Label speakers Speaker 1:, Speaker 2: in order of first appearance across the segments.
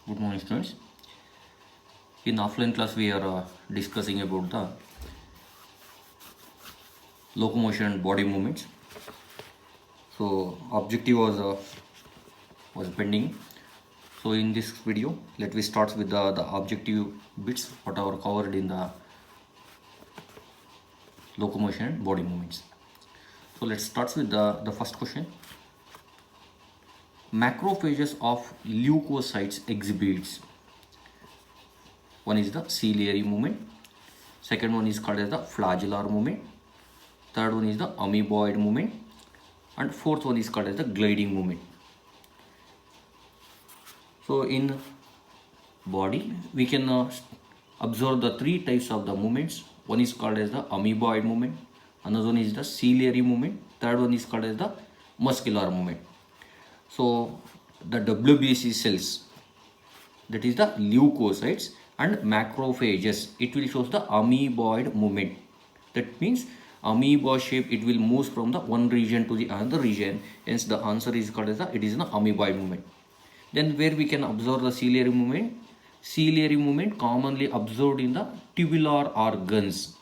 Speaker 1: Good morning, students. In offline class, we are discussing about the locomotion and body movements. So, objective was pending. So, in this video, let me start with the objective bits what are covered in the locomotion and body movements. So, let's start with the first question. Macrophages of leukocytes exhibits. One is the ciliary movement. Second one is called as the flagellar movement. Third one is the amoeboid movement. And fourth one is called as the gliding movement. So in body, we can observe the three types of the movements. One is called as the amoeboid movement. Another one is the ciliary movement. Third one is called as the muscular movement. So the WBC cells, that is the leukocytes and macrophages, it will show the amoeboid movement. That means amoeba shape, it will move from the one region to the another region. Hence the answer is called as it is an amoeboid movement. Then where we can observe the ciliary movement? Ciliary movement commonly observed in the tubular organs,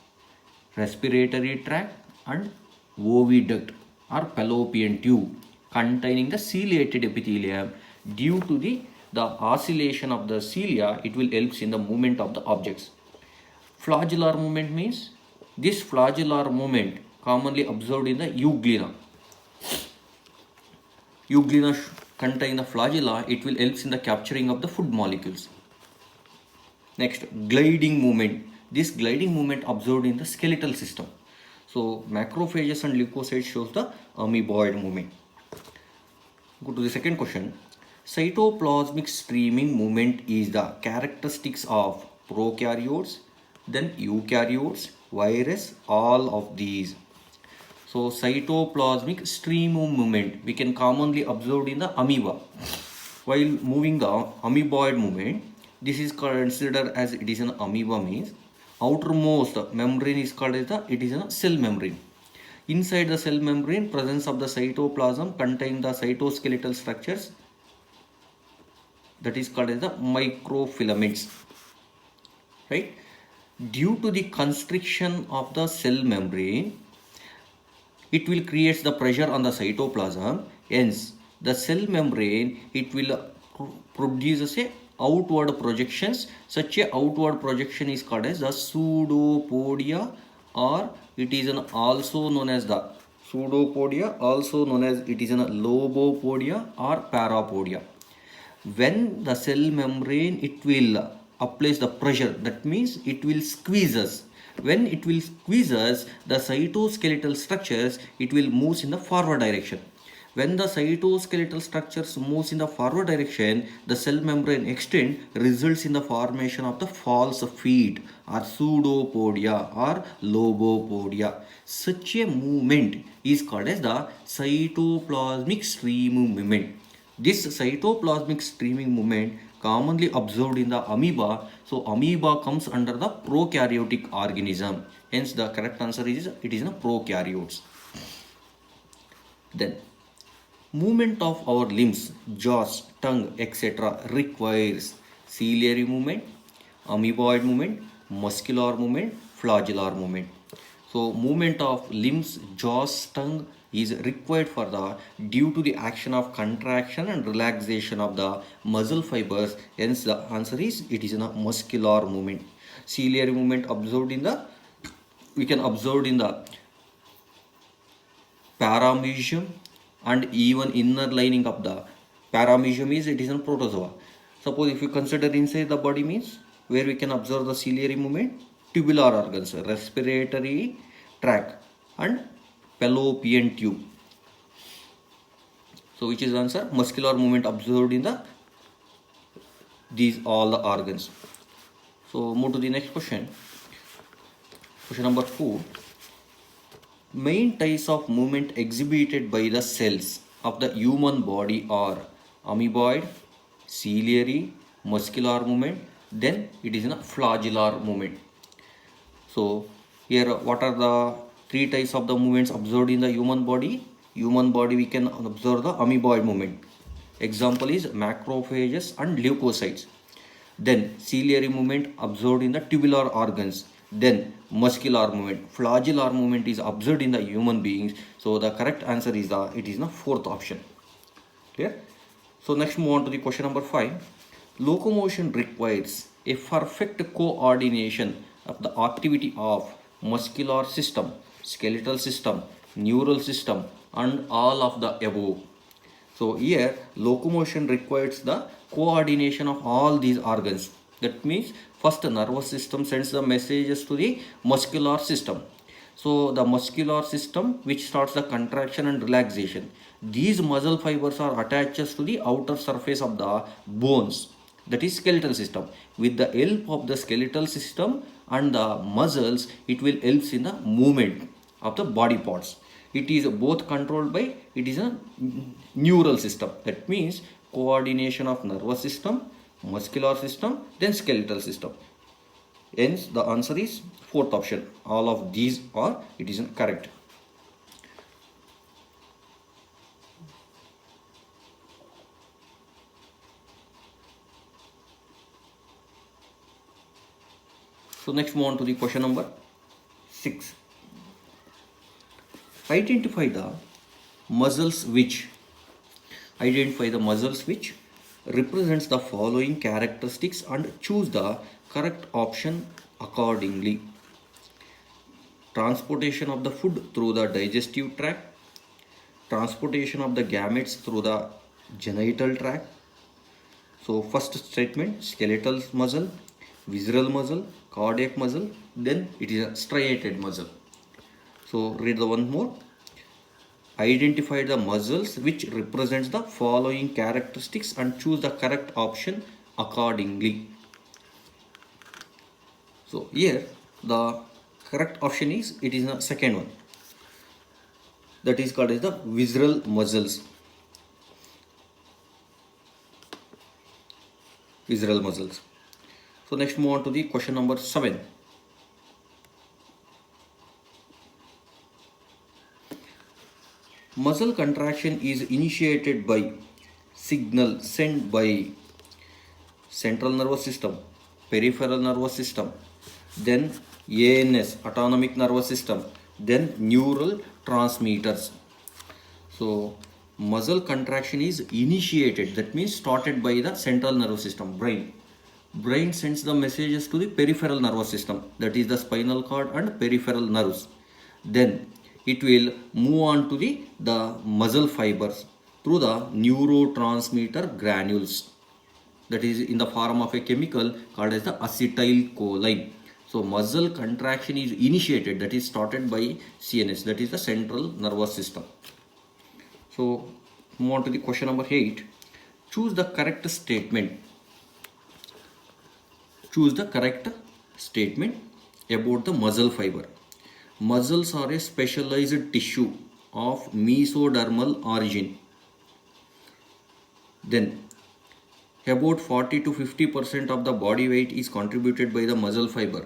Speaker 1: respiratory tract and oviduct or fallopian tube containing the ciliated epithelium. Due to the oscillation of the cilia, it will help in the movement of the objects. Flagellar movement means this flagellar movement commonly observed in the euglena. Euglena contain the flagella, it will help in the capturing of the food molecules. Next, gliding movement. This gliding movement observed in the skeletal system. So macrophages and leukocytes shows the amoeboid movement. Go to the second question. Cytoplasmic streaming movement is the characteristics of prokaryotes, then eukaryotes, virus, all of these. So cytoplasmic stream movement we can commonly observe in the amoeba. While moving the amoeboid movement, this is considered as it is an amoeba means outermost membrane is called as it is a cell membrane. Inside the cell membrane, presence of the cytoplasm contain the cytoskeletal structures that is called as the microfilaments. Right? Due to the constriction of the cell membrane, it will create the pressure on the cytoplasm. Hence, the cell membrane, it will produce a outward projections. Such a outward projection is called as the pseudopodia, or it is also known as the pseudopodia, also known as it is a lobopodia or parapodia. When the cell membrane, it will applies the pressure, that means it will squeeze us. When it will squeeze us, the cytoskeletal structures, it will move in the forward direction. When the cytoskeletal structures moves in the forward direction, the cell membrane extend, results in the formation of the false feet or pseudopodia or lobopodia. Such a movement is called as the cytoplasmic stream movement. This cytoplasmic streaming movement commonly observed in the amoeba. So amoeba comes under the prokaryotic organism. Hence the correct answer is it is in prokaryotes. Then movement of our limbs, jaws, tongue, etc. requires ciliary movement, amoeboid movement, muscular movement, flagellar movement. So movement of limbs, jaws, tongue is required for the due to the action of contraction and relaxation of the muscle fibers. Hence the answer is it is a muscular movement. Ciliary movement observed in the, we can observe in the paramecium and even inner lining of the paramecium is it is a protozoa. Suppose if you consider inside the body means where we can observe the ciliary movement, tubular organs, respiratory tract and fallopian tube. So which is the answer? Muscular movement observed in the these all the organs. So move to the next question. Question number 4. Main types of movement exhibited by the cells of the human body are amoeboid, ciliary, muscular movement, then it is a flagellar movement. So here what are the three types of the movements observed in the human body? Human body we can observe the amoeboid movement. Example is macrophages and leukocytes. Then ciliary movement observed in the tubular organs. Then muscular movement, flagellar movement is observed in the human beings. So the correct answer is the fourth option. Clear? So next move on to the question number 5. Locomotion requires a perfect coordination of the activity of muscular system, skeletal system, neural system, and all of the above. So here locomotion requires the coordination of all these organs. That means first the nervous system sends the messages to the muscular system. So the muscular system which starts the contraction and relaxation. These muscle fibers are attached to the outer surface of the bones, that is skeletal system. With the help of the skeletal system and the muscles, it will help in the movement of the body parts. It is both controlled by, it is a neural system. That means coordination of nervous system, muscular system, then skeletal system. Hence the answer is fourth option. All of these are, it is correct. So next move on to the question number 6. Identify the muscles which represents the following characteristics and choose the correct option accordingly. Transportation of the food through the digestive tract, transportation of the gametes through the genital tract. So first statement, skeletal muscle, visceral muscle, cardiac muscle, then it is a striated muscle. So read the one more. Identify the muscles which represents the following characteristics and choose the correct option accordingly. So here the correct option is, it is the second one, that is called as the visceral muscles. Visceral muscles. So next move on to the question number 7. Muscle contraction is initiated by signal sent by central nervous system, peripheral nervous system, then ANS, autonomic nervous system, then neural transmitters. So muscle contraction is initiated, that means started by the central nervous system, brain. Brain sends the messages to the peripheral nervous system, that is the spinal cord and peripheral nerves. Then it will move on to the muscle fibers through the neurotransmitter granules, that is in the form of a chemical called as the acetylcholine. So muscle contraction is initiated, that is started by CNS, that is the central nervous system. So move on to the question number 8. Choose the correct statement. Choose the correct statement about the muscle fiber. Muscles are a specialized tissue of mesodermal origin. Then about 40 to 50% of the body weight is contributed by the muscle fiber.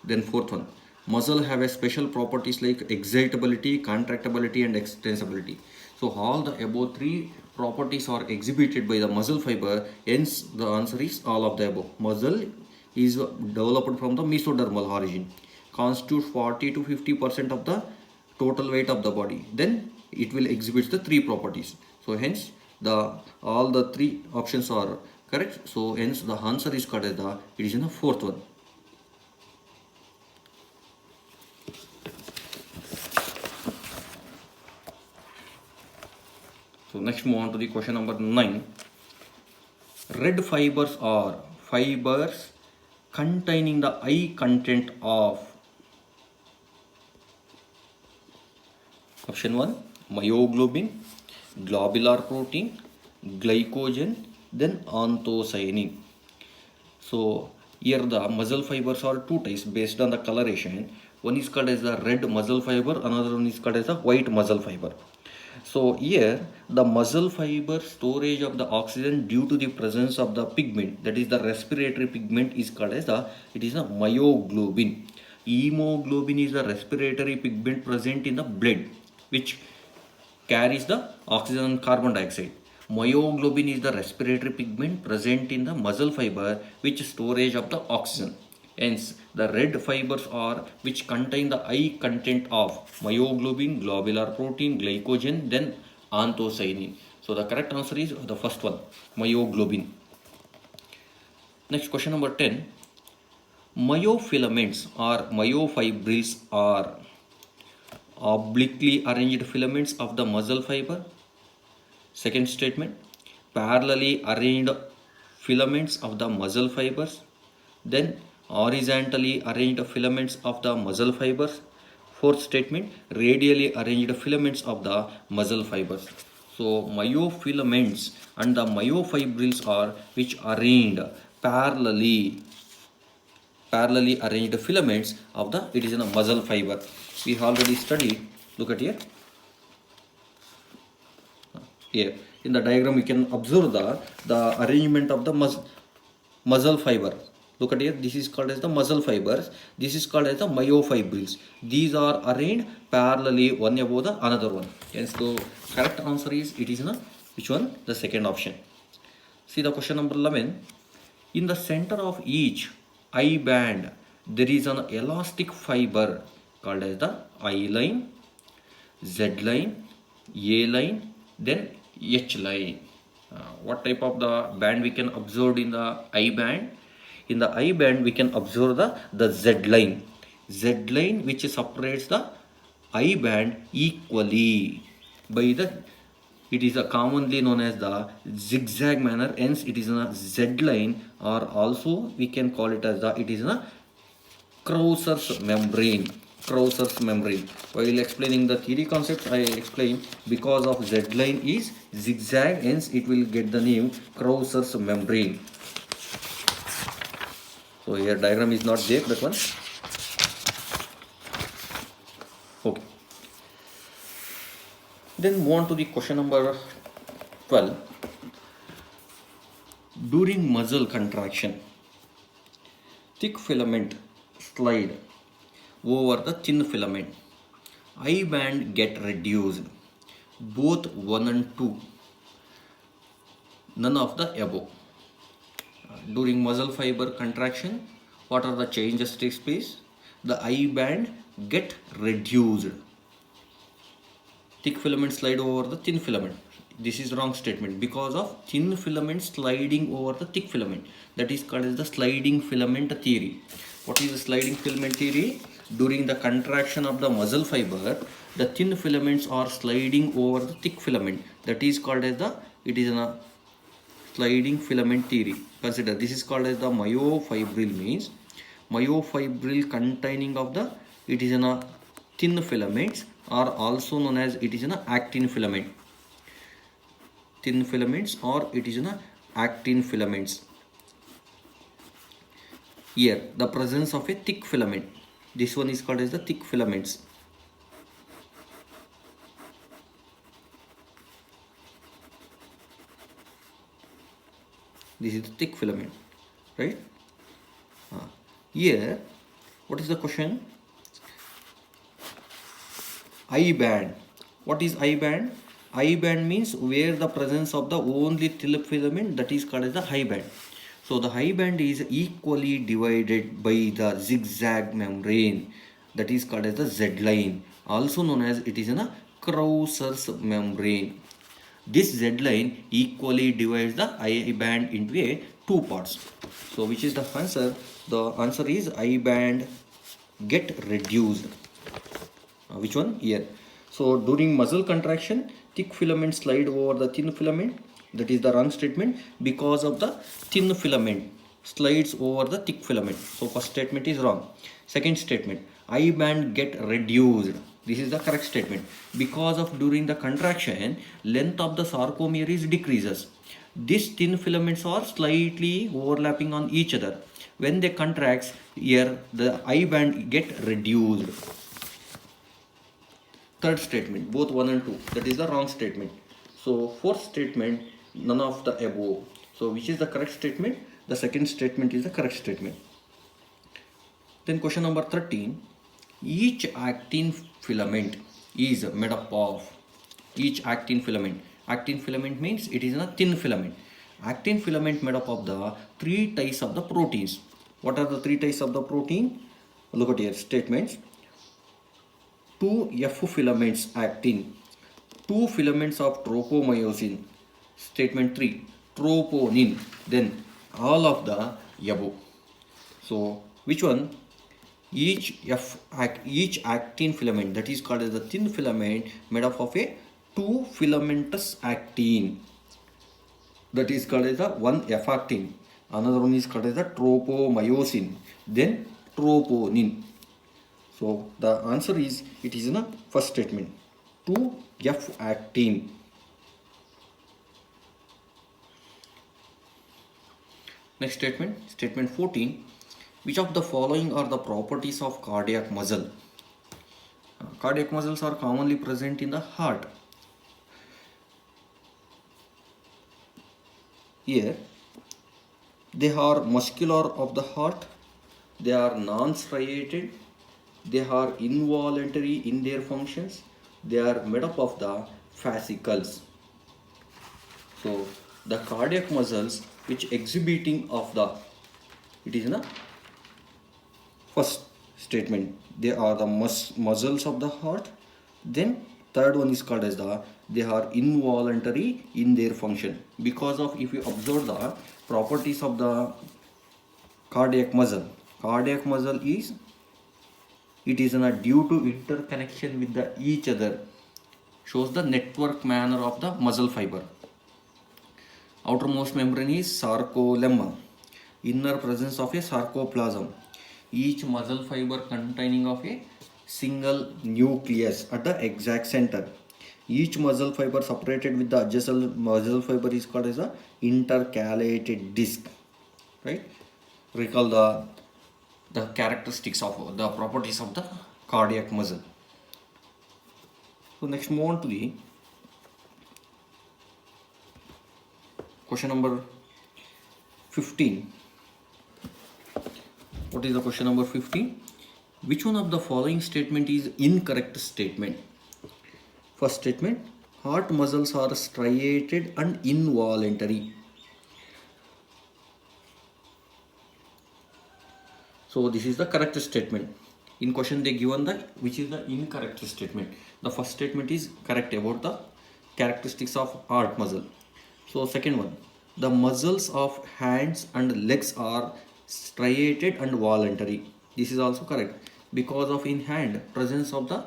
Speaker 1: Then fourth one, muscle have a special properties like excitability, contractibility and extensibility. So all the above 3 properties are exhibited by the muscle fiber, hence the answer is all of the above. Muscle is developed from the mesodermal origin, constitutes 40 to 50% of the total weight of the body. Then it will exhibit the 3 properties. So hence all the 3 options are correct. So hence the answer is correct. It is in the fourth one. So next move on to the question number 9. Red fibers are fibers containing the high content of option 1, myoglobin, globular protein, glycogen, then anthocyanin. So here the muscle fibers are 2 types based on the coloration. One is called as the red muscle fiber, another one is called as the white muscle fiber. So here the muscle fiber storage of the oxygen due to the presence of the pigment, that is the respiratory pigment, is called as it is a myoglobin. Hemoglobin is the respiratory pigment present in the blood which carries the oxygen and carbon dioxide. Myoglobin is the respiratory pigment present in the muscle fiber which storage of the oxygen. Hence, the red fibers are which contain the high content of myoglobin, globular protein, glycogen, then anthocyanin. So the correct answer is the first one, myoglobin. Next question number 10. Myofilaments or myofibrils are obliquely arranged filaments of the muscle fiber. Second statement, parallelly arranged filaments of the muscle fibers. Then horizontally arranged filaments of the muscle fibers. Fourth statement, radially arranged filaments of the muscle fibers. So myofilaments and the myofibrils are which arranged parallelly arranged filaments of the it is in a muscle fiber. We already studied. Look at here. Here in the diagram we can observe the arrangement of the muscle fiber. Look at here, this is called as the muscle fibers, this is called as the myofibrils. These are arranged parallelly one above the another one. Hence the correct answer is it is in a which one? The second option. See the question number 11. In the center of each I band there is an elastic fiber called as the I line, Z line, A line, then H line. What type of the band we can observe in the I band? In the I band we can observe the Z line. Z line which separates the I band equally by the it is a commonly known as the zigzag manner, hence it is a Z line, or also we can call it as the it is a Krauser's membrane. Krauser's membrane. While explaining the theory concepts, I explain because of Z line is zigzag, hence it will get the name Krauser's membrane. So here diagram is not there, that one. Okay. Then move on to the question number 12. During muscle contraction, thick filament slide over the thin filament. I band get reduced. Both 1 and 2. None of the above. During muscle fiber contraction, what are the changes takes place? The I band get reduced. Thick filament slide over the thin filament. This is wrong statement because of thin filament sliding over the thick filament. That is called as the sliding filament theory. What is the sliding filament theory? During the contraction of the muscle fiber, the thin filaments are sliding over the thick filament. That is called as the it is a sliding filament theory. Consider this is called as the myofibril, means myofibril containing of the it is in a thin filaments are also known as it is an actin filament. Thin filaments or it is an actin filaments. Here the presence of a thick filament. This one is called as the thick filaments. This is the thick filament, right? Here, what is the question? I band. What is I band? I band means where the presence of the only thin filament, that is called as the high band. So the high band is equally divided by the zigzag membrane, that is called as the Z line, also known as it is a Krauser's membrane. This Z line equally divides the I band into a two parts. So which is the answer? The answer is I band get reduced. Which one? Here. So during muscle contraction, thick filament slide over the thin filament. That is the wrong statement because of the thin filament slides over the thick filament. So first statement is wrong. Second statement, I band get reduced. This is the correct statement because of during the contraction, length of the sarcomere is decreases. These thin filaments are slightly overlapping on each other. When they contract, here the I band get reduced. Third statement, both 1 and 2, that is the wrong statement. So fourth statement, none of the above. So which is the correct statement? The second statement is the correct statement. Then question number 13. Each actin filament is made up of each actin filament. Actin filament means it is a thin filament. Actin filament made up of the three ties of the proteins. What are the three ties of the protein? Look at here statements. Two F filaments actin, two filaments of tropomyosin. Statement 3, troponin. Then all of the above. So which one? Each actin filament, that is called as the thin filament, made up of a two filamentous actin, that is called as the one F actin. Another one is called as the tropomyosin, then troponin. So the answer is, it is in the first statement, 2F actin. Next statement, statement 14. Which of the following are the properties of cardiac muscle? Cardiac muscles are commonly present in the heart. Here, they are muscular of the heart, they are non-striated, they are involuntary in their functions, they are made up of the fascicles. So the cardiac muscles which exhibiting of the, it is in the first statement, they are the muscles of the heart. Then third one is called as the, they are involuntary in their function, because of, if you observe the properties of the cardiac muscle is, it is due to interconnection with the each other, shows the network manner of the muscle fiber. Outermost membrane is sarcolemma, inner presence of a sarcoplasm, each muscle fiber containing of a single nucleus at the exact center. Each muscle fiber separated with the adjacent muscle fiber is called as a intercalated disc, right? Recall the characteristics of the properties of the cardiac muscle. So next, move on to the question number 15. What is the question number 15? Which one of the following statement is incorrect statement? First statement, heart muscles are striated and involuntary. So this is the correct statement. In question they given the, which is the incorrect statement. The first statement is correct about the characteristics of heart muscle. So second one, the muscles of hands and legs are striated and voluntary. This is also correct, because of in hand presence of the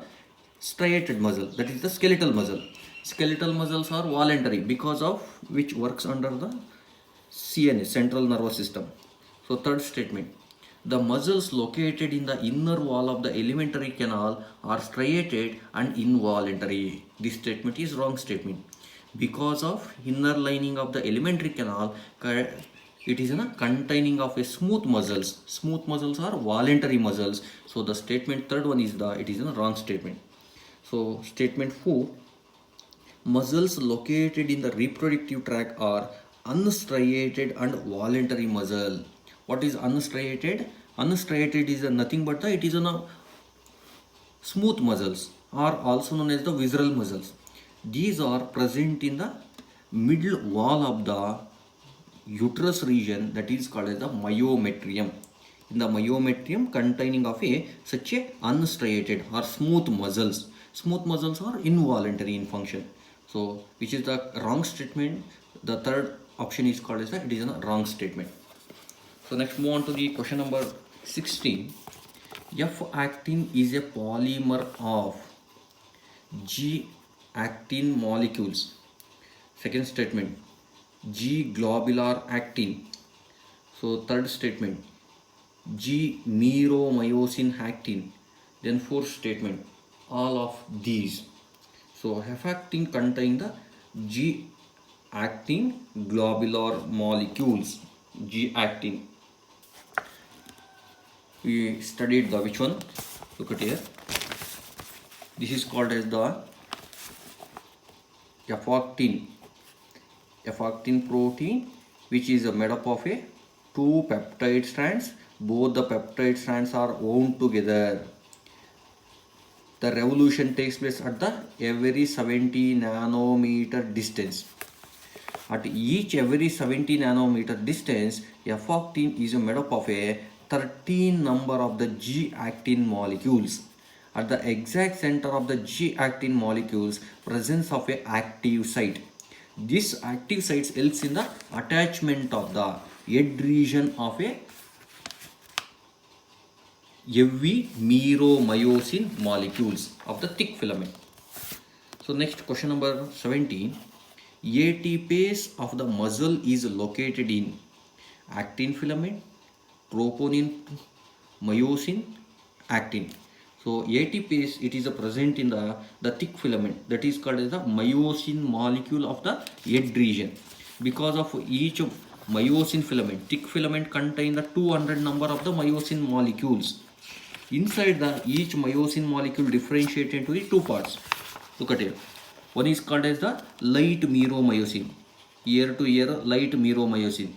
Speaker 1: striated muscle, that is the skeletal muscle. Skeletal muscles are voluntary, because of which works under the CNS, central nervous system. So third statement, the muscles located in the inner wall of the alimentary canal are striated and involuntary. This statement is wrong statement, because of inner lining of the alimentary canal, it is containing of a smooth muscles. Smooth muscles are voluntary muscles. So the statement third one is the, it is a wrong statement. So statement 4, muscles located in the reproductive tract are unstriated and voluntary muscle. What is unstriated? Unstriated is nothing but the, it is a smooth muscles, are also known as the visceral muscles. These are present in the middle wall of the uterus region, that is called as the myometrium. In the myometrium containing of a such a unstriated or smooth muscles. Smooth muscles are involuntary in function. So which is the wrong statement? The third option is called as the, it is a wrong statement. So next, move on to the question number 16. F-actin is a polymer of G-actin molecules. Second statement, G-globular actin. So third statement, G-meromyosin actin. Then fourth statement, all of these. So F-actin contain the G-actin globular molecules. G-actin. We studied the which one? Look at here. This is called as the F-actin. F-actin protein, which is made up of a two peptide strands. Both the peptide strands are wound together. the revolution takes place at the every 70 nanometer distance. At each every 70 nanometer distance, F octane is made up of a 13 number of the G-actin molecules. At the exact center of the G-actin molecules, presence of a active site. This active site helps in the attachment of the head region of a heavy meromyosin molecules of the thick filament. So next question number 17. ATPase of the muscle is located in actin filament, troponin, myosin, actin. So ATPase, it is present in the thick filament, that is called as the myosin molecule of the head region. Because of each myosin filament, thick filament contain the 200 number of the myosin molecules. Inside the each myosin molecule differentiate into the two parts. Look at here. One is called as the light meromyosin. Ear to ear, light meromyosin.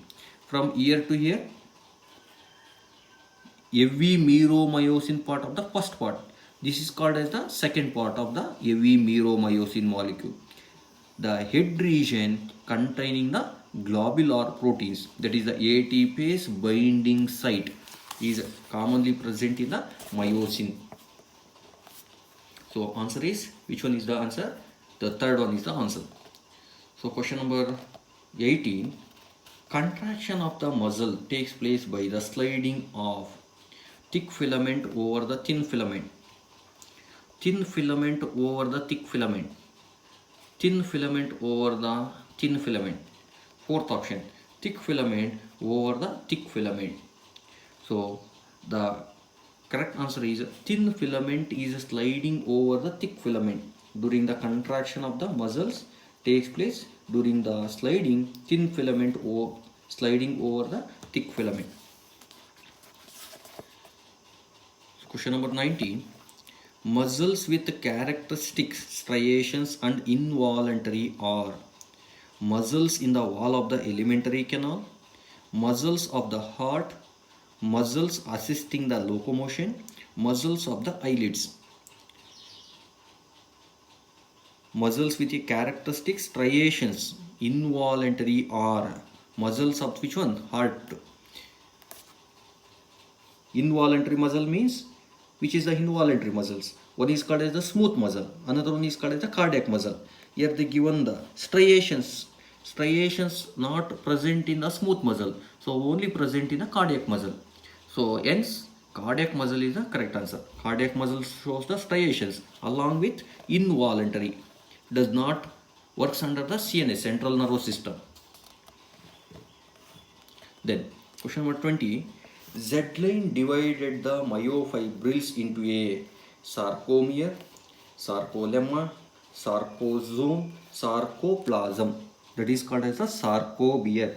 Speaker 1: From ear to ear, heavy meromyosin part of the first part. This is called as the second part of the heavy meromyosin molecule. The head region containing the globular proteins, that is the ATPase binding site, is commonly present in the myosin. So answer is, which one is the answer? The third one is the answer. So question number 18. Contraction of the muscle takes place by the sliding of thick filament over the thin filament. Thin filament over the thick filament. Thin filament over the thin filament. Fourth option, thick filament over the thick filament. So the correct answer is thin filament is sliding over the thick filament. During the contraction of the muscles takes place during the sliding thin filament or sliding over the thick filament. Question number 19. Muscles with characteristic striations and involuntary are muscles in the wall of the alimentary canal, muscles of the heart, muscles assisting the locomotion, muscles of the eyelids. Muscles with a characteristic striations, involuntary are muscles of which one? Heart. Involuntary muscle means, which is the involuntary muscles? One is called as the smooth muscle, another one is called as the cardiac muscle. Here they given the striations. Striations not present in the smooth muscle, so only present in the cardiac muscle. So hence cardiac muscle is the correct answer. Cardiac muscle shows the striations along with involuntary. Does not works under the CNS, central nervous system. Then question number 20. Z-line divided the myofibrils into a sarcomere, sarcolemma, sarcosome, sarcoplasm. That is called as a sarcomere.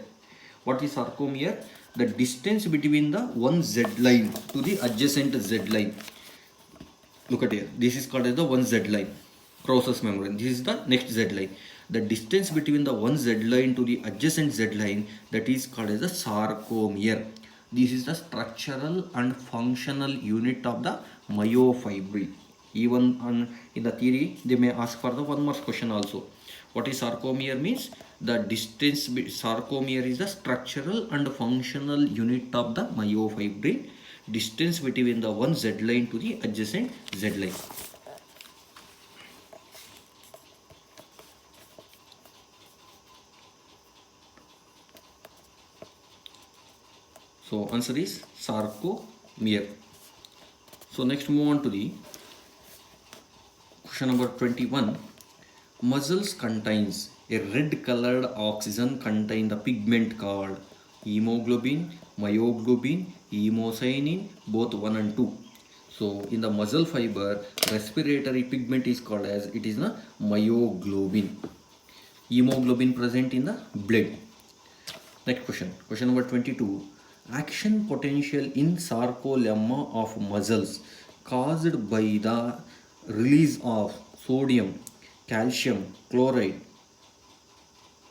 Speaker 1: What is sarcomere? The distance between the one Z-line to the adjacent Z-line. Look at here. This is called as the one Z-line. Process membrane. This is the next Z-line. The distance between the one Z-line to the adjacent Z-line, that is called as the sarcomere. This is the structural and functional unit of the myofibril. Even in the theory, they may ask for the one more question also. What is sarcomere means? The distance, sarcomere is the structural and functional unit of the myofibril. Distance between the one Z-line to the adjacent Z-line. So answer is sarcomere. So next move on to the question number 21. Muscles contains a red colored oxygen contain the pigment called hemoglobin, myoglobin, hemocyanin, both 1 and 2. So in the muscle fiber, respiratory pigment is called as, it is the myoglobin. Hemoglobin present in the blood. Next question, question number 22. Action potential in sarcolemma of muscles caused by the release of sodium, calcium, chloride,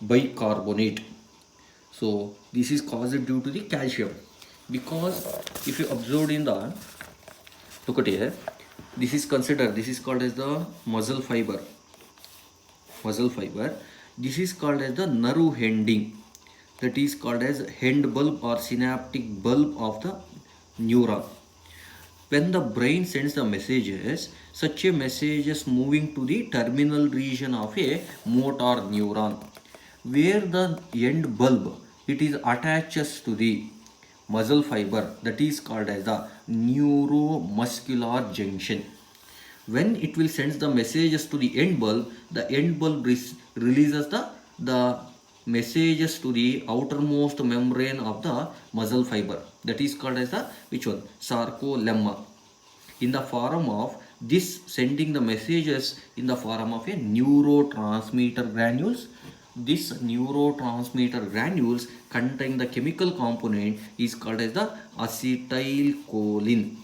Speaker 1: bicarbonate. So this is caused due to the calcium, because if you observe in the, look at here, This is considered, this is called as the muscle fiber. Muscle fiber. This is called as the nerve ending. That is called as end bulb or synaptic bulb of the neuron. When the brain sends the messages, such a message is moving to the terminal region of a motor neuron, where the end bulb it is attaches to the muscle fiber, that is called as the neuromuscular junction. When it will send the messages to the end bulb releases the messages to the outermost membrane of the muscle fiber, that is called as the which one, sarcolemma, in the form of this sending the messages in the form of a neurotransmitter granules. This neurotransmitter granules contain the chemical component is called as the acetylcholine.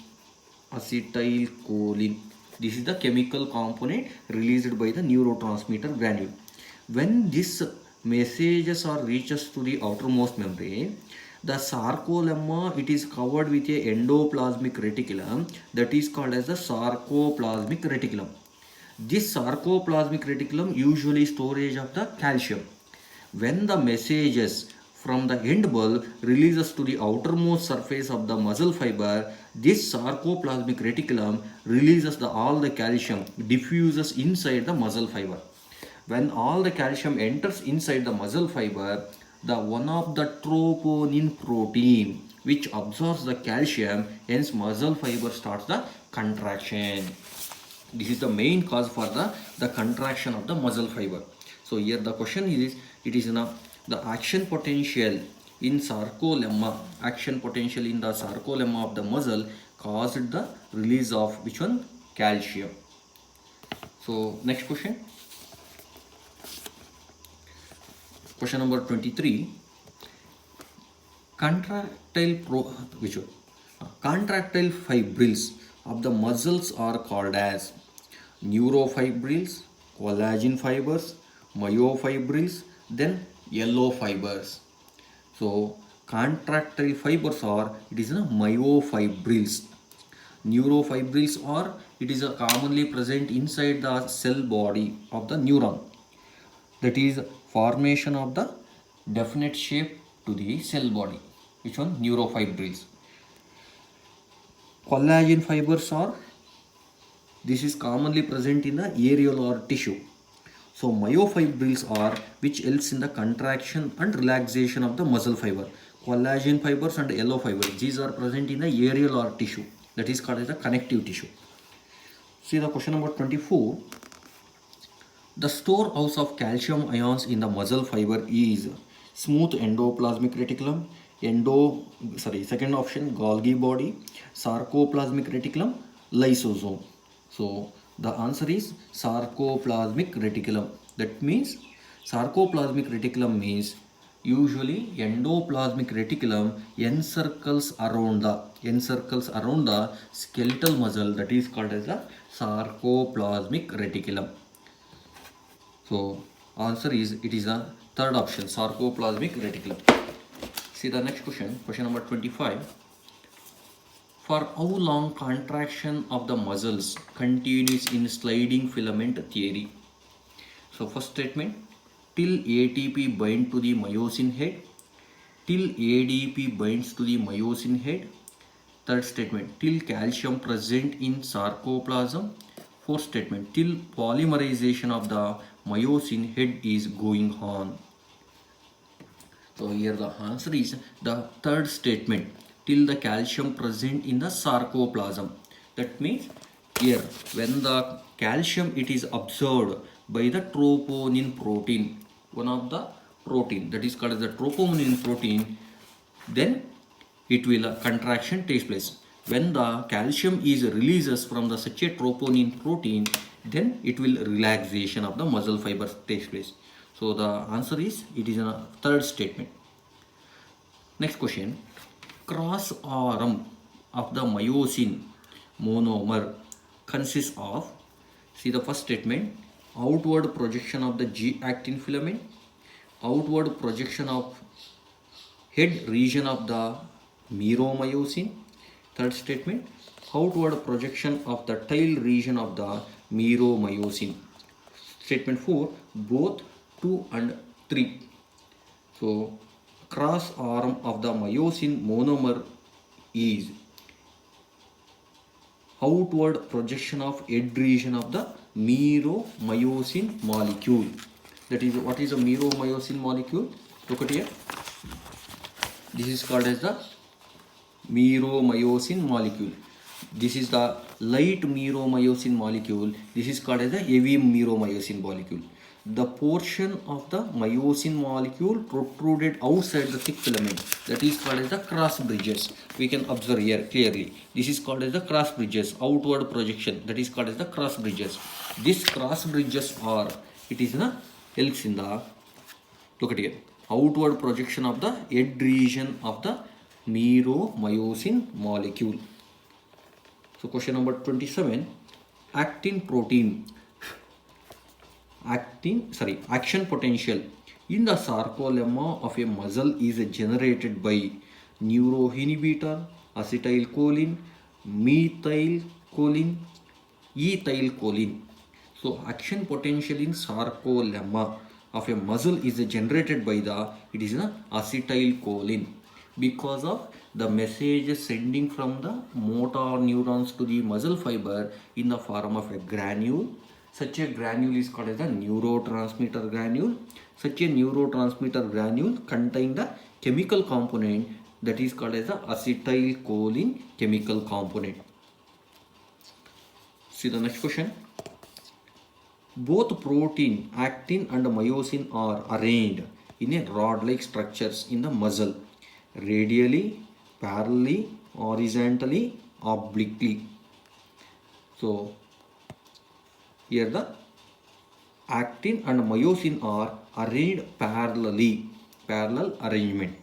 Speaker 1: Acetylcholine, this is the chemical component released by the neurotransmitter granule. When these messages are reaches to the outermost membrane, the sarcolemma it is covered with a endoplasmic reticulum, that is called as the sarcoplasmic reticulum. This sarcoplasmic reticulum usually storage of the calcium. When the messages from the end bulb releases to the outermost surface of the muscle fiber, this sarcoplasmic reticulum releases all the calcium, diffuses inside the muscle fiber. When all the calcium enters inside the muscle fiber, the one of the troponin protein which absorbs the calcium, hence muscle fiber starts the contraction. This is the main cause for the contraction of the muscle fiber. So here the question is, it is the action potential in sarcolemma, action potential in the sarcolemma of the muscle caused the release of which one, calcium. So next question. Question number 23. Contractile fibrils of the muscles are called as neurofibrils, collagen fibers, myofibrils, then yellow fibers. So contractile fibers are, it is a myofibrils. Neurofibrils are, it is a commonly present inside the cell body of the neuron. That is formation of the definite shape to the cell body. Which one? Neurofibrils. Collagen fibers are, this is commonly present in the areolar tissue. So myofibrils are which helps in the contraction and relaxation of the muscle fiber. Collagen fibers and yellow fibers, these are present in the areolar tissue, that is called as the connective tissue. See the question number 24. The storehouse of calcium ions in the muscle fiber is smooth endoplasmic reticulum, second option Golgi body, sarcoplasmic reticulum, lysosome. So the answer is sarcoplasmic reticulum. That means sarcoplasmic reticulum means usually endoplasmic reticulum encircles around the skeletal muscle, that is called as the sarcoplasmic reticulum. So answer is, it is a third option, sarcoplasmic reticulum. See the next question, question number 25. For how long contraction of the muscles continues in sliding filament theory? So first statement, till ATP bind to the myosin head, till ADP binds to the myosin head. Third statement, till calcium present in sarcoplasm. Fourth statement, till polymerization of the myosin head is going on. So here the answer is the third statement, till the calcium present in the sarcoplasm. That means here when the calcium it is absorbed by the troponin protein, one of the protein that is called as the troponin protein, then it will contraction takes place. When the calcium is releases from the such a troponin protein, then it will relaxation of the muscle fibers takes place. So the answer is, it is a third statement. Next question, cross arm of the myosin monomer consists of, see the first statement, outward projection of the G-actin filament, outward projection of head region of the meromyosin. Third statement, outward projection of the tail region of the meromyosin. Statement 4, both 2 and 3. So cross arm of the myosin monomer is outward projection of head region of the meromyosin molecule. That is, what is a meromyosin molecule? Look at here. This is called as the meromyosin molecule. This is the light meromyosin molecule. This is called as the heavy meromyosin molecule. The portion of the myosin molecule protruded outside the thick filament, that is called as the cross bridges. We can observe here clearly. This is called as the cross bridges, outward projection, that is called as the cross bridges. This cross bridges are, it is helps in the, look at here, outward projection of the head region of the meromyosin molecule. So question number 27, action potential in the sarcolemma of a muscle is generated by neuroinhibitor, acetylcholine, methylcholine, ethylcholine. So action potential in sarcolemma of a muscle is generated by it is acetylcholine, because of the message sending from the motor neurons to the muscle fiber in the form of a granule. Such a granule is called as a neurotransmitter granule. Such a neurotransmitter granule contain the chemical component that is called as the acetylcholine chemical component. See the next question. Both protein, actin and myosin are arranged in a rod-like structures in the muscle, radially, parallelly, horizontally, obliquely. So here the actin and myosin are arranged parallelly, parallel arrangement.